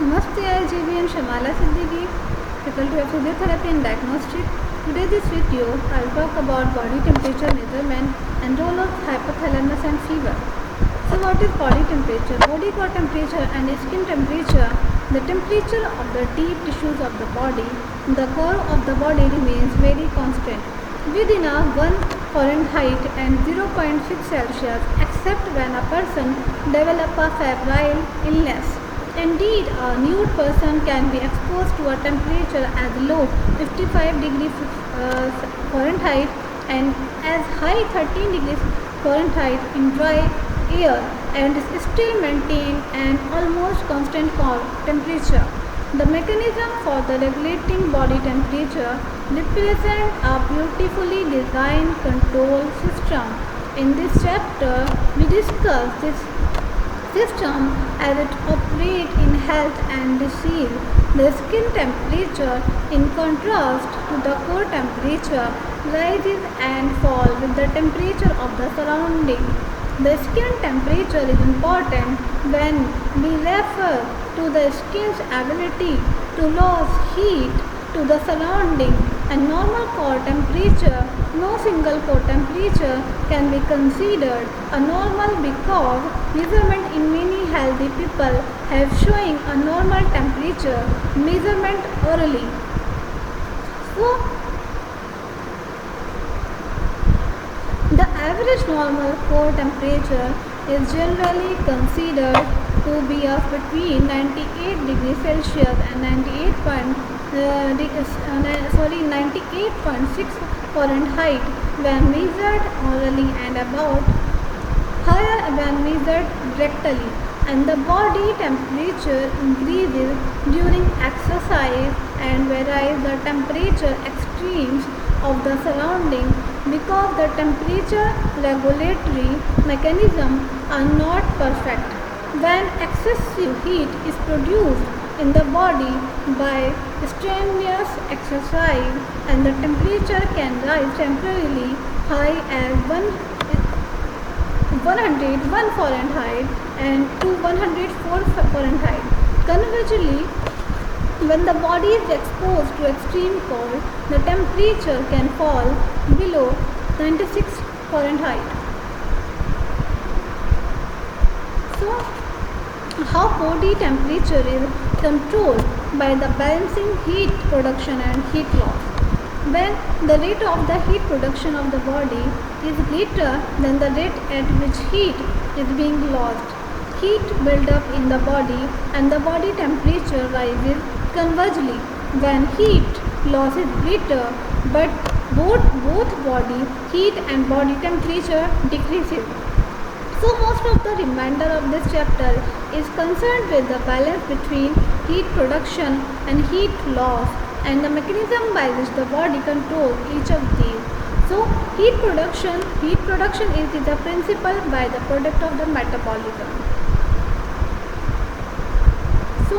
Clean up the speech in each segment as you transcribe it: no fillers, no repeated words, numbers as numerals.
Namaste, I am JB and Shamala Siddiqui, Faculty of Physiotherapy and Diagnostic. Today this video I will talk about body temperature measurement and role of hypothalamus and fever. So what is body temperature? Body core temperature and skin temperature. The temperature of the deep tissues of the body, the core of the body remains very constant within a 1 Fahrenheit and 0.6 Celsius except when a person develops a febrile illness. Indeed, a nude person can be exposed to a temperature as low 55 degrees Fahrenheit and as high 13 degrees Fahrenheit in dry air and still maintain an almost constant core temperature. The mechanism for the regulating body temperature represents a beautifully designed control system. In this chapter, we discuss this system as it operates in health and disease. The skin temperature, in contrast to the core temperature, rises and falls with the temperature of the surrounding. The skin temperature is important when we refer to the skin's ability to lose heat to the surrounding and normal core temperature. No single core temperature can be considered a normal because measurement in many healthy people have showing a normal temperature measurement orally. So, the average normal core temperature is generally considered to be of between 98 degrees Celsius and 98.6 Fahrenheit when measured orally and about higher when measured rectally. And the body temperature increases during exercise and varies the temperature extremes of the surrounding because the temperature regulatory mechanisms are not perfect. When excessive heat is produced in the body by strenuous exercise and the temperature can rise temporarily high as 101 Fahrenheit and to 104 Fahrenheit. Conversely, when the body is exposed to extreme cold, the temperature can fall below 96 Fahrenheit. So, how body temperature is controlled by the balancing heat production and heat loss. When the rate of the heat production of the body is greater than the rate at which heat is being lost, heat build up in the body and the body temperature rises. Conversely, when heat loss is greater but both body heat and body temperature decreases. So most of the remainder of this chapter is concerned with the balance between heat production and heat loss and the mechanism by which the body controls each of these. So heat production is the principle by the product of the metabolism. So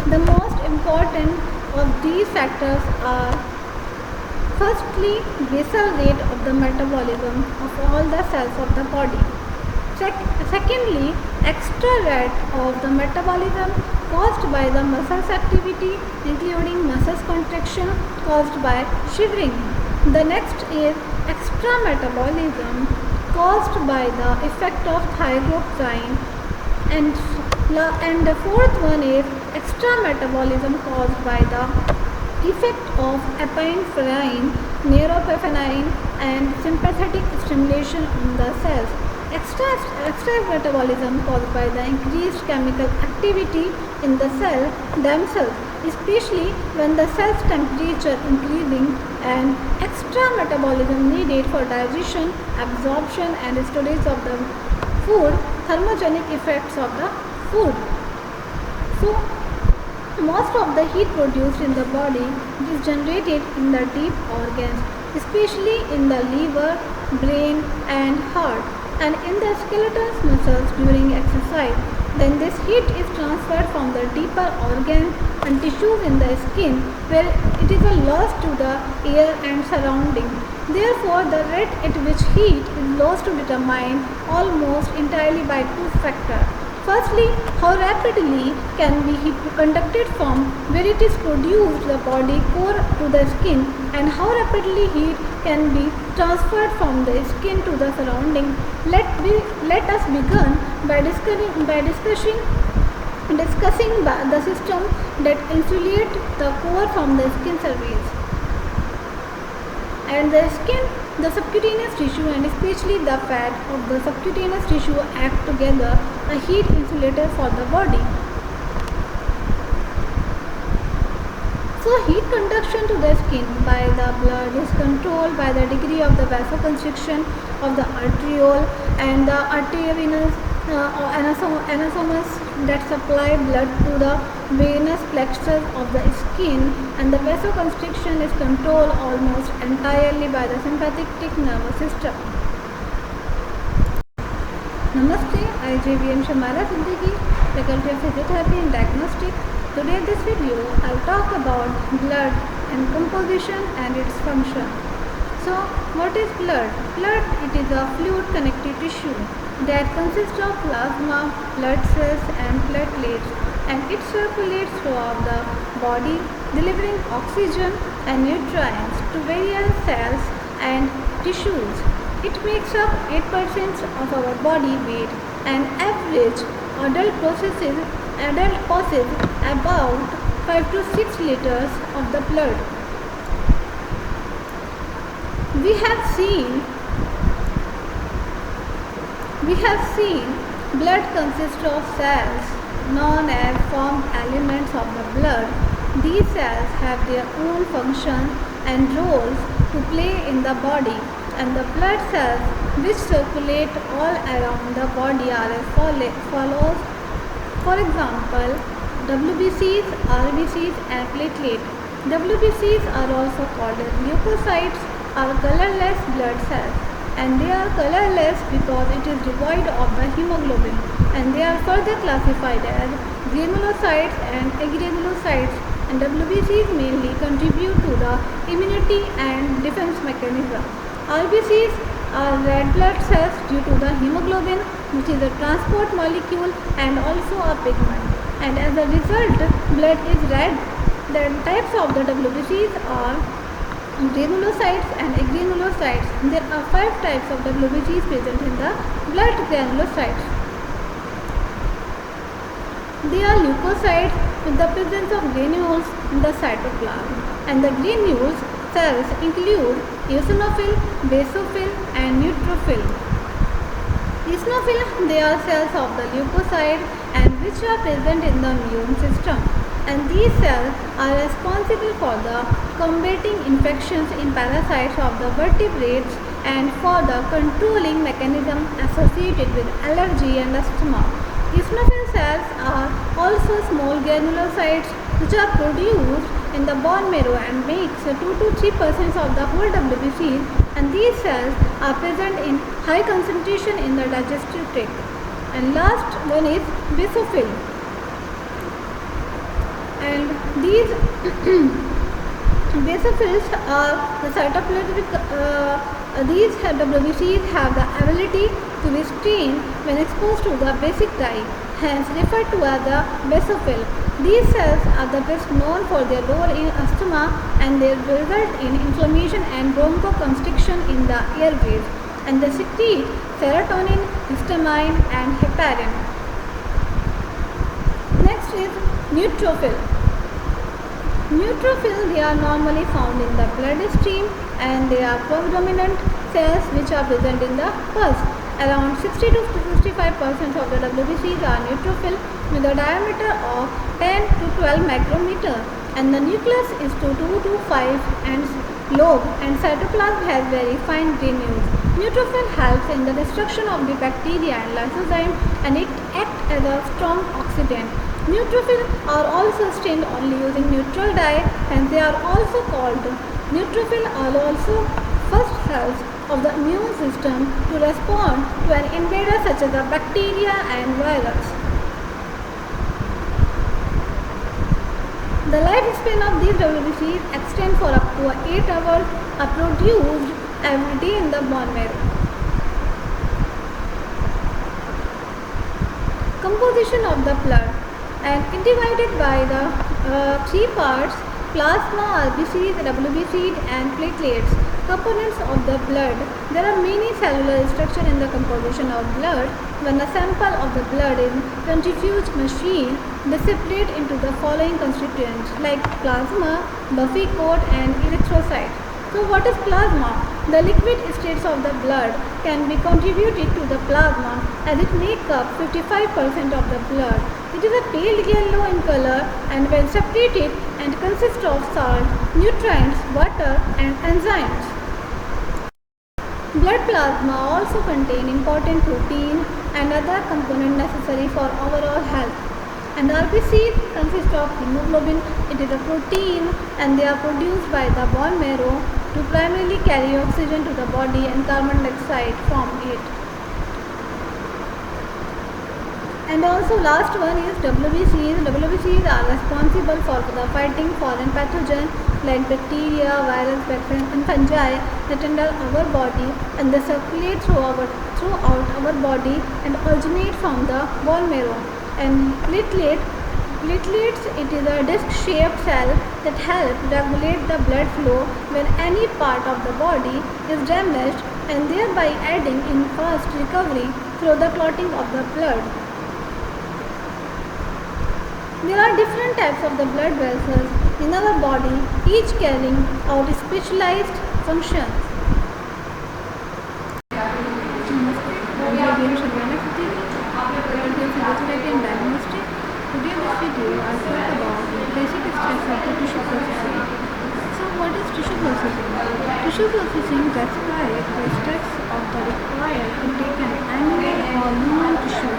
the most important of these factors are firstly basal rate of the metabolism of all the cells of the body. Secondly, extra rate of the metabolism caused by the muscles activity including muscles contraction caused by shivering. The next is extra metabolism caused by the effect of thyroxine and the fourth one is extra metabolism caused by the effect of epinephrine, norepinephrine and sympathetic stimulation on the cells. Extra metabolism caused by the increased chemical activity in the cell themselves, especially when the cell's temperature increasing and extra metabolism needed for digestion, absorption and storage of the food, thermogenic effects of the food. So, most of the heat produced in the body is generated in the deep organs, especially in the liver, brain and heart and in the skeletal muscles during exercise. Then this heat is transferred from the deeper organs and tissues in the skin where it is lost to the air and surrounding. Therefore, the rate at which heat is lost to determine almost entirely by two factors. Firstly, how rapidly can be heat conducted from where it is produced the body core to the skin, and how rapidly heat can be transferred from the skin to the surrounding. Let us begin by discussing the system that insulate the core from the skin surface. And the skin, the subcutaneous tissue, and especially the fat of the subcutaneous tissue act together a heat insulator for the body. So heat conduction to the skin by the blood is controlled by the degree of the vasoconstriction of the arteriole and the arteriovenous anastomosis that supply blood to the venous plexus of the skin, and the vasoconstriction is controlled almost entirely by the sympathetic nervous system. Namaste, I JVM Shamala Siddiqui, Faculty of Physiotherapy and Diagnostic. Today in this video, I'll talk about blood and composition and its function. So, what is blood? Blood, it is a fluid connective tissue that consists of plasma, blood cells and platelets, and it circulates throughout the body, delivering oxygen and nutrients to various cells and tissues. It makes up 8% of our body weight, and average adult possesses about 5 to 6 liters of the blood. We have seen blood consists of cells known as formed elements of the blood. These cells have their own function and roles to play in the body, and the blood cells which circulate all around the body are as follows. For example, WBCs, RBCs and platelets. WBCs are also called as leukocytes, are colorless blood cells, and they are colorless because it is devoid of the hemoglobin, and they are further classified as granulocytes and agranulocytes, and WBCs mainly contribute to the immunity and defense mechanism. RBCs are red blood cells due to the hemoglobin, which is a transport molecule and also a pigment, and as a result blood is red. The types of the WBCs are granulocytes and agranulocytes. There are 5 types of WBCs present in the blood granulocytes. They are leukocytes with the presence of granules in the cytoplasm, and the granules cells include eosinophil, basophil and neutrophil. Eosinophil, they are cells of the leukocyte and which are present in the immune system, and these cells are responsible for the combating infections in parasites of the vertebrates and for the controlling mechanism associated with allergy and asthma. Eosinophil cells are also small granulocytes which are produced in the bone marrow and makes 2 to 3% of the whole WBC, and these cells are present in high concentration in the digestive tract. And last one is basophil, and these basophils are the cytoplasmic. These WBCs have the ability to be stained when exposed to the basic dye, hence referred to as the basophil. These cells are the best known for their role in asthma, and they result in inflammation and bronchoconstriction in the airways, and they secrete serotonin, histamine and heparin. Next is neutrophil. Neutrophil, they are normally found in the bloodstream, and they are predominant cells which are present in the pus. Around 60 to 65% of the WBCs are neutrophil with a diameter of 10 to 12 micrometer, and the nucleus is 2 to 5 and lobe, and cytoplasm has very fine granules. Neutrophil helps in the destruction of the bacteria and lysozyme, and it acts as a strong oxidant. Neutrophils are also stained only using neutral dye, and they are also called neutrophil are also first cells of the immune system to respond to an invader such as a bacteria and virus. The lifespan of these WBCs extend for up to 8 hours, are produced every day in the bone marrow. Composition of the blood and divided by the three parts: plasma, RBCs, WBCs and platelets. Components of the blood. There are many cellular structures in the composition of blood. When a sample of the blood is centrifuge machine, they separate into the following constituents like plasma, buffy coat and erythrocyte. So what is plasma? The liquid states of the blood can be contributed to the plasma as it makes up 55% of the blood. It is a pale yellow in color and when separated and consists of salt, nutrients, water and enzymes. Blood plasma also contain important protein and other components necessary for overall health. And RBCs consist of hemoglobin. It is a protein and they are produced by the bone marrow to primarily carry oxygen to the body and carbon dioxide from it. And also last one is WBCs. WBCs are responsible for the fighting foreign pathogens like bacteria, virus, and fungi that enter our body and they circulate throughout our body and originate from the bone marrow. And platelets, it is a disc-shaped cell that help regulate the blood flow when any part of the body is damaged and thereby aiding in fast recovery through the clotting of the blood. There are different types of the blood vessels in our body, each carrying out specialized functions. Today this video I'll talk about the basic steps of the tissue processing. So what is tissue processing? Tissue processing describes the steps of the required to take an animal or human tissue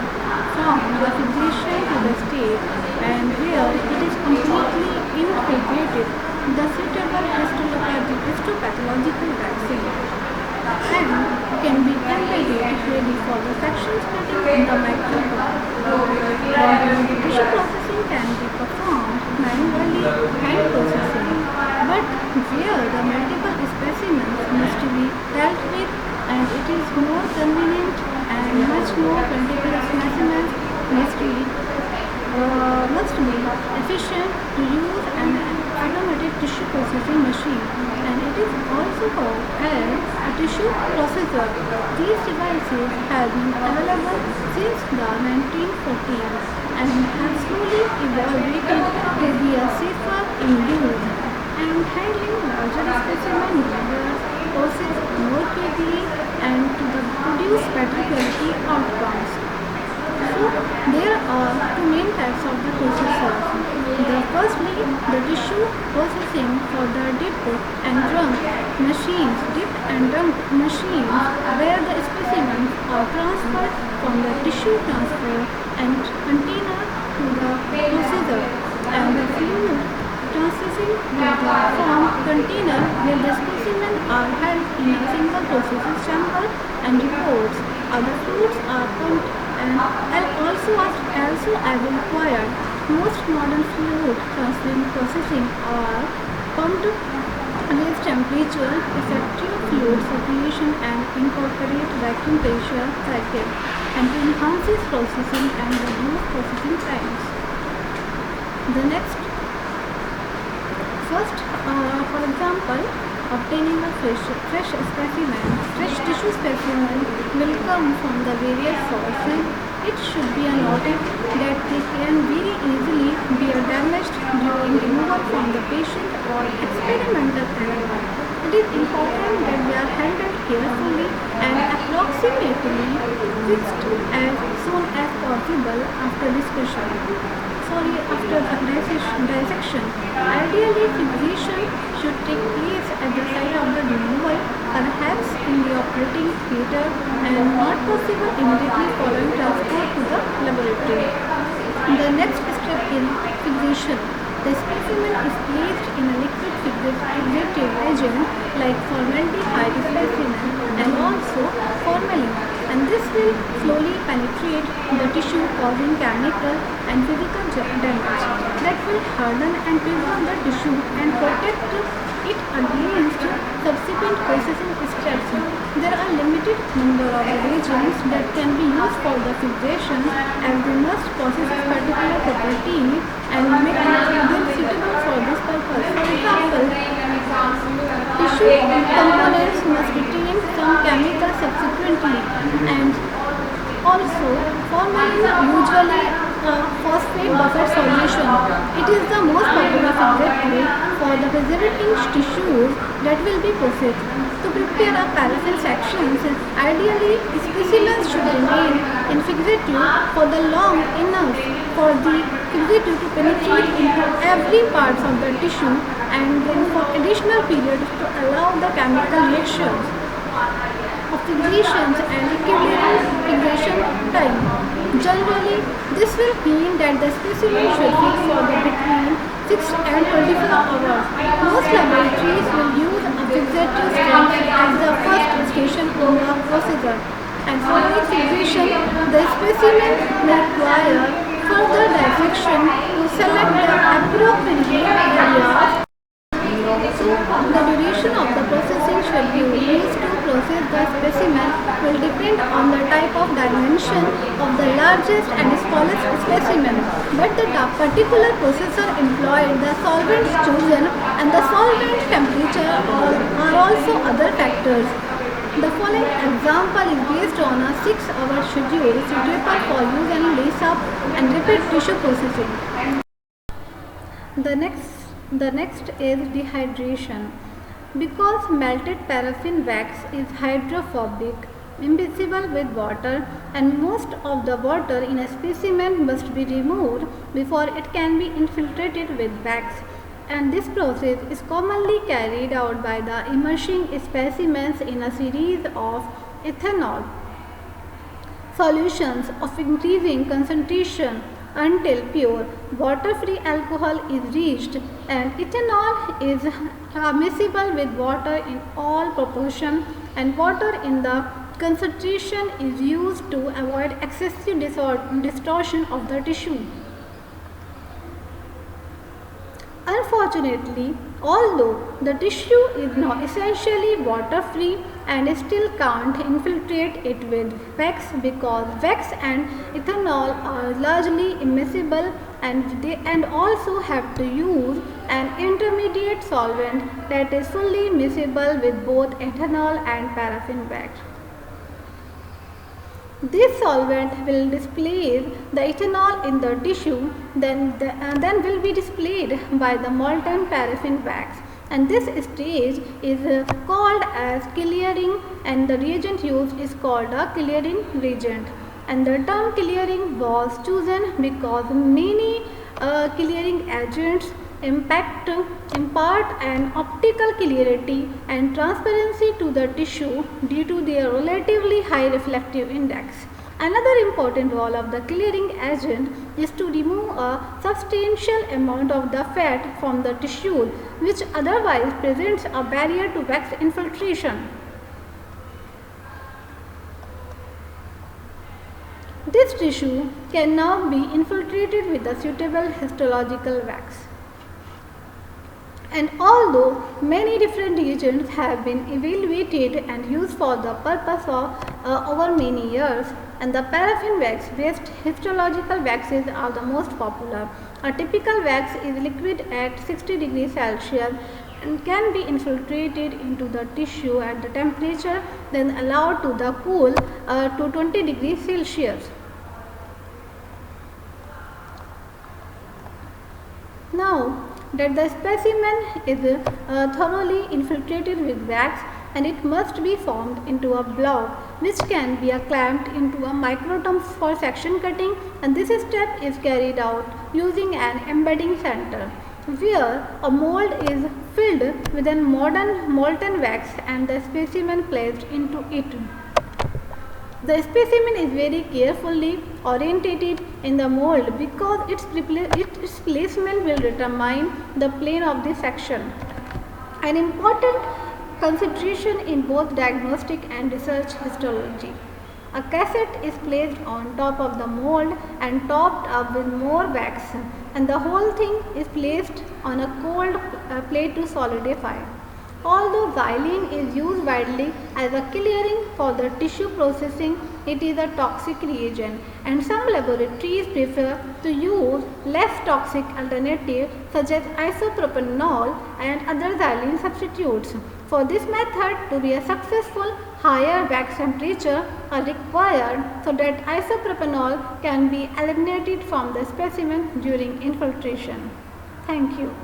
from the fixation to the state and where it is completely integrated with the suitable histopathological vaccine and can be templated ready for the section splitting in the microscope. Tissue processing can be performed manually hand processing, but where the multiple specimens must be dealt with and it is more convenient and much more contiguous specimens must be efficient to use an automated tissue processing machine and it is also called as a tissue processor. These devices have been available since the 1940s and have slowly evolved to be a safer in use and handling larger specimen numbers, process more quickly and to produce better quality outcomes. So there are two main types of the processors. Firstly, the tissue processing for the dip and dump machines. Dip and dump machines where the specimens are transferred from the tissue transfer and container to the processor and the fluid processing to the form container where the specimens are held in a single processing chamber and reports. Other fluids are pumped and also as required. Most modern fluid transferring processing are pumped with temperature, effective fluid circulation and incorporate vacuum pressure cycle and to enhance its processing and reduce processing times. The next, first, for example, obtaining a fresh specimen. Fresh tissue specimen will come from the various sources. It should be noted that they can very easily be damaged during removal from the patient or experimental animal. It is important that they are handled carefully and approximately fixed as soon as possible after dissection. Ideally, fixation should take place at the site of the removal, perhaps in the operating theatre, and not possible immediately following transport to the laboratory. The next step is fixation. The specimen is placed in a liquid fixative agent like formaldehyde specimen and also formalin, and this will slowly penetrate the tissue causing chemical and physical damage that will harden and preserve the tissue and protect it against subsequent processing steps. There are limited number of reagents that can be used for the fixation, as they must possess a particular property and make them suitable for this purpose. For example, tissue components must retain some chemical subsequently, and also formalin usually a phosphate buffer solution. It is the most popular fixate way for the preserving tissues that will be processed. To prepare a paraffin sections, ideally specimens should remain in fixative for the long enough for the fixative to penetrate into every part of the tissue, and then for additional periods to allow the chemical reactions of fixations and equivalent fixation time. Generally, this will mean that the specimen should fix for the between 6 and 24 hours. Most laboratories will use a fixative strength as the first station in the procedure, and following fixation, the specimen may require further dissection to select the appropriate areas. So, the duration of the processing schedule used to process the specimen will depend on the type of dimension of the largest and smallest specimen, but the particular processor employed, the solvents chosen, and the solvent temperature are also other factors. The following example is based on a 6-hour schedule suitable for use in lace-up and repeat tissue processing. The next is dehydration. Because melted paraffin wax is hydrophobic, immiscible with water, and most of the water in a specimen must be removed before it can be infiltrated with wax, and this process is commonly carried out by the immersing specimens in a series of ethanol solutions of increasing concentration until pure water-free alcohol is reached, and ethanol is miscible with water in all proportion, and water in the concentration is used to avoid excessive distortion of the tissue. Unfortunately, although the tissue is now essentially water-free and still can't infiltrate it with wax, because wax and ethanol are largely immiscible, and also have to use an intermediate solvent that is fully miscible with both ethanol and paraffin wax. This solvent will displace the ethanol in the tissue, then will be displayed by the molten paraffin wax, and this stage is called as clearing, and the reagent used is called a clearing reagent. And the term clearing was chosen because many clearing agents impart an optical clarity and transparency to the tissue due to their relatively high reflective index. Another important role of the clearing agent is to remove a substantial amount of the fat from the tissue, which otherwise presents a barrier to wax infiltration. This tissue can now be infiltrated with a suitable histological wax. And although many different reagents have been evaluated and used for the purpose of over many years, and the paraffin wax based histological waxes are the most popular. A typical wax is liquid at 60 degrees Celsius and can be infiltrated into the tissue at the temperature then allowed to the cool to 20 degrees Celsius. Now that the specimen is thoroughly infiltrated with wax, and it must be formed into a block which can be clamped into a microtomb for section cutting, and this step is carried out using an embedding center where a mold is filled with a modern molten wax and the specimen placed into it. The specimen is very carefully orientated in the mold because its placement will determine the plane of the section. An important consideration in both diagnostic and research histology. A cassette is placed on top of the mold and topped up with more wax, and the whole thing is placed on a cold plate to solidify. Although xylene is used widely as a clearing for the tissue processing, it is a toxic reagent, and some laboratories prefer to use less toxic alternatives such as isopropanol and other xylene substitutes. For this method to be a successful, higher wax temperature are required so that isopropanol can be eliminated from the specimen during infiltration. Thank you.